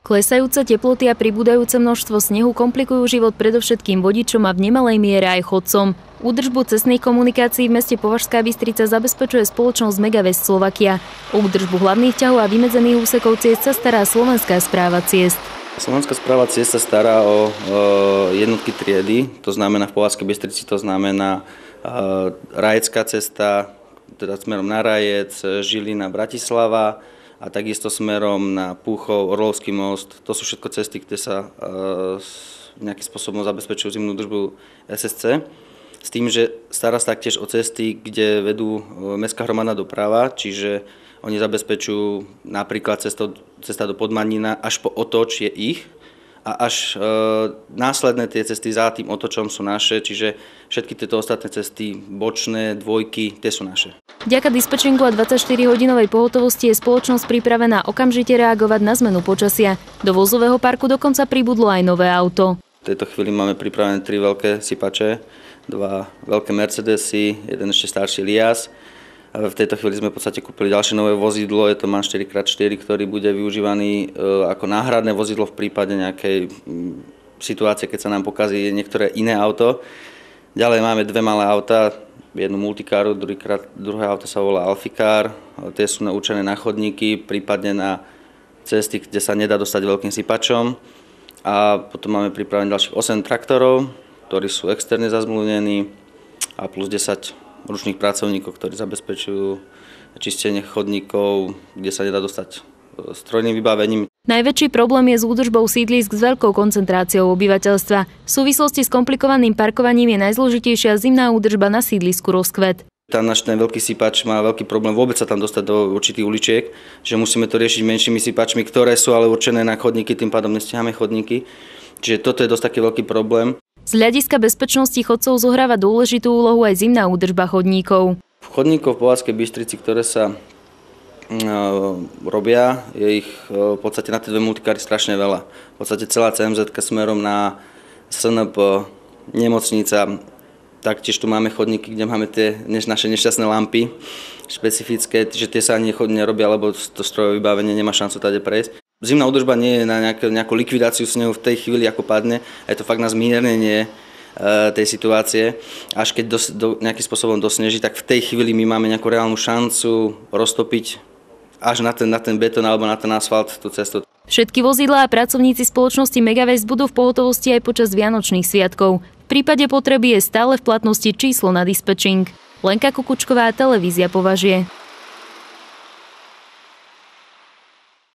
Klesajúce teploty a pribúdajúce množstvo snehu komplikujú život predovšetkým vodičom a v nemalej miere aj chodcom. Údržbu cestnej komunikácií v meste Považská Bystrica zabezpečuje spoločnosť Megavest Slovakia. O údržbu hlavných ťahov a vymedzených úsekov ciest sa stará Slovenská správa ciest. Slovenská správa ciest sa stará o jednotky triedy, to znamená v Považskej Bystrici, to znamená Rajecká cesta, teda smerom na Rajec, Žilina, Bratislava, a takisto smerom na Púchov, Orlovský most. To sú všetko cesty, kde sa nejakým spôsobom zabezpečujú zimnú údržbu SSC. S tým, že stará sa taktiež o cesty, kde vedú mestská hromadná doprava, čiže oni zabezpečujú napríklad cesta do Podmanina, až po Otoč je ich a až následné tie cesty za tým Otočom sú naše, čiže všetky tieto ostatné cesty, bočné, dvojky, tie sú naše. Vďaka dispečingu a 24-hodinovej pohotovosti je spoločnosť pripravená okamžite reagovať na zmenu počasia. Do vozového parku dokonca pribudlo aj nové auto. V tejto chvíli máme pripravené 3 veľké sypače, 2 veľké Mercedesy, jeden ešte starší Liaz. V tejto chvíli sme v podstate kúpili ďalšie nové vozidlo, je to MAN 4x4, ktorý bude využívaný ako náhradné vozidlo v prípade nejakej situácie, keď sa nám pokazí niektoré iné auto. Ďalej máme 2 malé auta, jednu multikáru, druhé auto sa volá Alfikár, tie sú určené na chodníky, prípadne na cesty, kde sa nedá dostať veľkým sypačom. A potom máme pripravených ďalších 8 traktorov, ktorí sú externe zazmluvnení a plus 10 ručných pracovníkov, ktorí zabezpečujú čistenie chodníkov, kde sa nedá dostať strojným vybavením. Najväčší problém je s údržbou sídlisk s veľkou koncentráciou obyvateľstva. V súvislosti s komplikovaným parkovaním je najzložitejšia zimná údržba na sídlisku Rozkvet. Ten veľký sypač má veľký problém vôbec sa tam dostať do určitých uličiek, že musíme to riešiť menšími sypačmi, ktoré sú ale určené na chodníky, tým pádom nestiháme chodníky. Čiže toto je dosť taký veľký problém. Z hľadiska bezpečnosti chodcov zohráva dôležitú úlohu aj zimná údržba chodníkov. Chodníkov v Považskej Bystrici, ktoré sa robia, je ich v podstate na tie 2 multikáry strašne veľa. V podstate celá CMZ smerom na SNP, nemocnica, taktiež tu máme chodníky, kde máme tie naše nešťastné lampy špecifické, že tie sa ani nerobia, lebo to strojové vybavenie nemá šancu tady prejsť. Zimná údržba nie je na nejakú likvidáciu snehu v tej chvíli, ako padne. Je to fakt na zmiernenie tej situácie. Až keď nejakým spôsobom dosneží, tak v tej chvíli my máme nejakú reálnu šancu roztopiť až na ten betón alebo na ten asfalt tú cestu. Všetky vozidlá a pracovníci spoločnosti Megavest budú v pohotovosti aj počas vianočných sviatkov. V prípade potreby je stále v platnosti číslo na dispečing. Lenka Kukučková, televízia Považie.